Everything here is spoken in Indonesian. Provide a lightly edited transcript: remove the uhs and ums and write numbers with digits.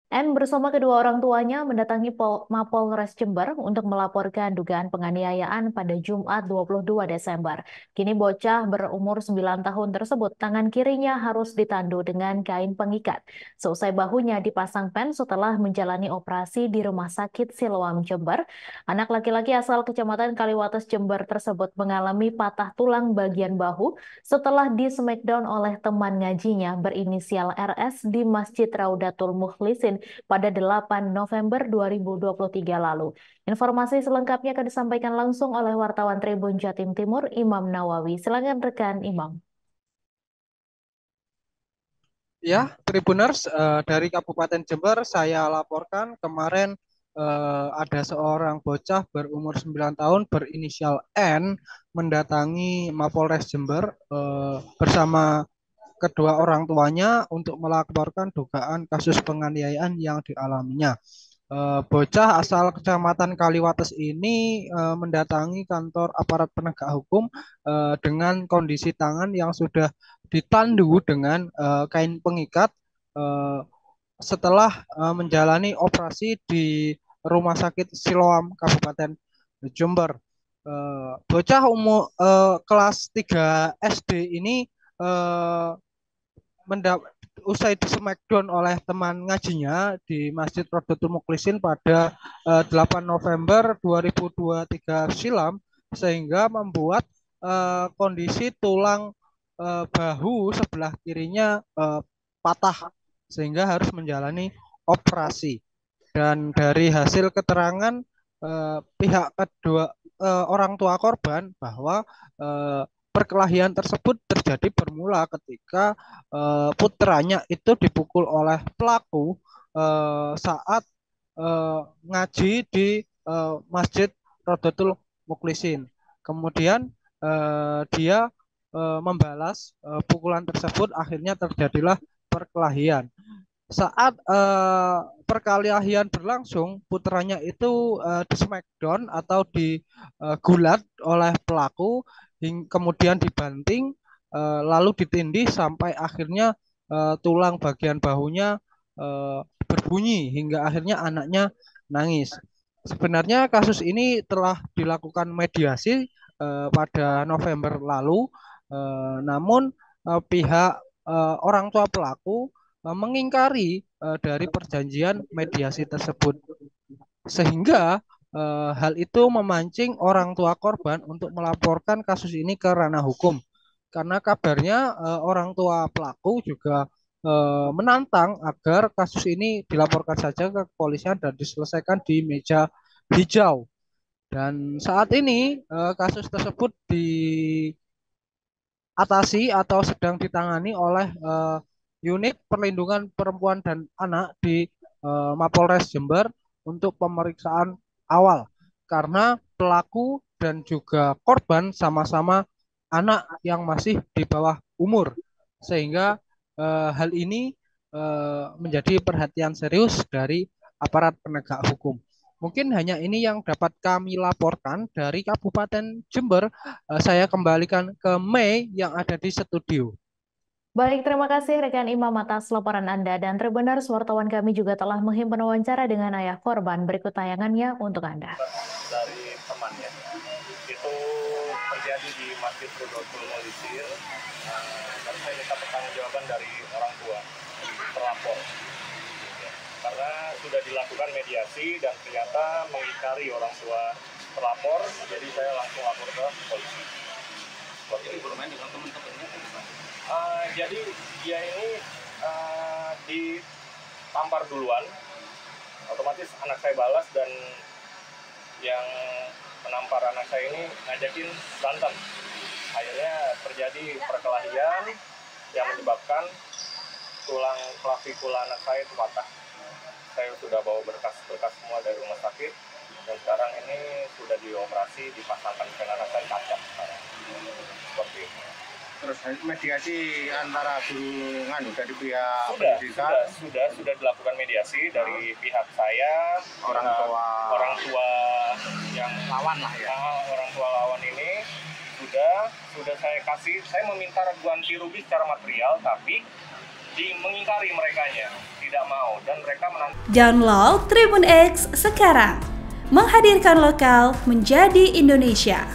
N bersama kedua orang tuanya mendatangi Mapolres Jember untuk melaporkan dugaan penganiayaan pada Jumat 22 Desember. Kini bocah berumur 9 tahun tersebut tangan kirinya harus ditandu dengan kain pengikat. Seusai bahunya dipasang pen setelah menjalani operasi di Rumah Sakit Siloam Jember, anak laki-laki asal Kecamatan Kaliwates Jember tersebut mengalami patah tulang bagian bahu setelah di smackdown oleh teman ngajinya berinisial RS di Masjid Raudatul Mukhlisin pada 8 November 2023 lalu. Informasi selengkapnya akan disampaikan langsung oleh wartawan Tribun Jatim Timur, Imam Nawawi. Silakan rekan Imam. Ya, Tribuners, dari Kabupaten Jember saya laporkan kemarin ada seorang bocah berumur 9 tahun berinisial N mendatangi Mapolres Jember bersama kedua orang tuanya untuk melaporkan dugaan kasus penganiayaan yang dialaminya. Bocah asal Kecamatan Kaliwates ini mendatangi kantor aparat penegak hukum dengan kondisi tangan yang sudah ditandu dengan kain pengikat eh, setelah menjalani operasi di Rumah Sakit Siloam Kabupaten Jember. Bocah umur kelas 3 SD ini eh, usai di smackdown oleh teman ngajinya di Masjid Rodotul Muklisin pada 8 November 2023 silam, sehingga membuat kondisi tulang bahu sebelah kirinya patah sehingga harus menjalani operasi. Dan dari hasil keterangan pihak kedua orang tua korban bahwa perkelahian tersebut terjadi bermula ketika putranya itu dipukul oleh pelaku saat ngaji di Masjid Rodotul Muklisin. Kemudian dia membalas pukulan tersebut, akhirnya terjadilah perkelahian. Saat perkelahian berlangsung, putranya itu di smackdown atau digulat oleh pelaku, kemudian dibanting, lalu ditindih sampai akhirnya tulang bagian bahunya berbunyi hingga akhirnya anaknya nangis. Sebenarnya kasus ini telah dilakukan mediasi pada November lalu, namun pihak orang tua pelaku mengingkari dari perjanjian mediasi tersebut, sehingga hal itu memancing orang tua korban untuk melaporkan kasus ini ke ranah hukum, karena kabarnya orang tua pelaku juga menantang agar kasus ini dilaporkan saja ke kepolisian dan diselesaikan di meja hijau. Dan saat ini kasus tersebut diatasi atau sedang ditangani oleh unit perlindungan perempuan dan anak di Mapolres Jember untuk pemeriksaan awal, karena pelaku dan juga korban sama-sama anak yang masih di bawah umur, sehingga hal ini menjadi perhatian serius dari aparat penegak hukum. Mungkin hanya ini yang dapat kami laporkan dari Kabupaten Jember. Saya kembalikan ke Mei yang ada di studio. Baik, terima kasih rekan Imam atas laporan Anda dan Tribuners, wartawan kami juga telah menghimpun wawancara dengan ayah korban. Berikut tayangannya untuk Anda. Dari temannya itu terjadi di Masjid Rodotul Mukhlisin. Dan saya minta pertanggungjawaban dari orang tua terlapor, karena sudah dilakukan mediasi dan ternyata mengingkari orang tua terlapor, jadi saya langsung lapor ke polisi. Jadi bermain dengan teman-temannya. Jadi dia ini ditampar duluan, otomatis anak saya balas, dan yang menampar anak saya ini ngajakin berantem. Akhirnya terjadi perkelahian yang menyebabkan tulang klavikula anak saya itu patah. Saya sudah bawa berkas-berkas semua dari rumah sakit, dan sekarang ini sudah dioperasi, dipasangkan anak saya cacat sekarang. Seperti itu. Terus mediasi antara guru nganu dari pihak sudah dilakukan mediasi dari pihak saya, orang tua yang lawan lah ya. Orang tua lawan ini sudah saya meminta ganti rugi secara material, tapi mengingkari merekanya tidak mau dan mereka menantang. Download Tribun X sekarang, menghadirkan lokal menjadi Indonesia.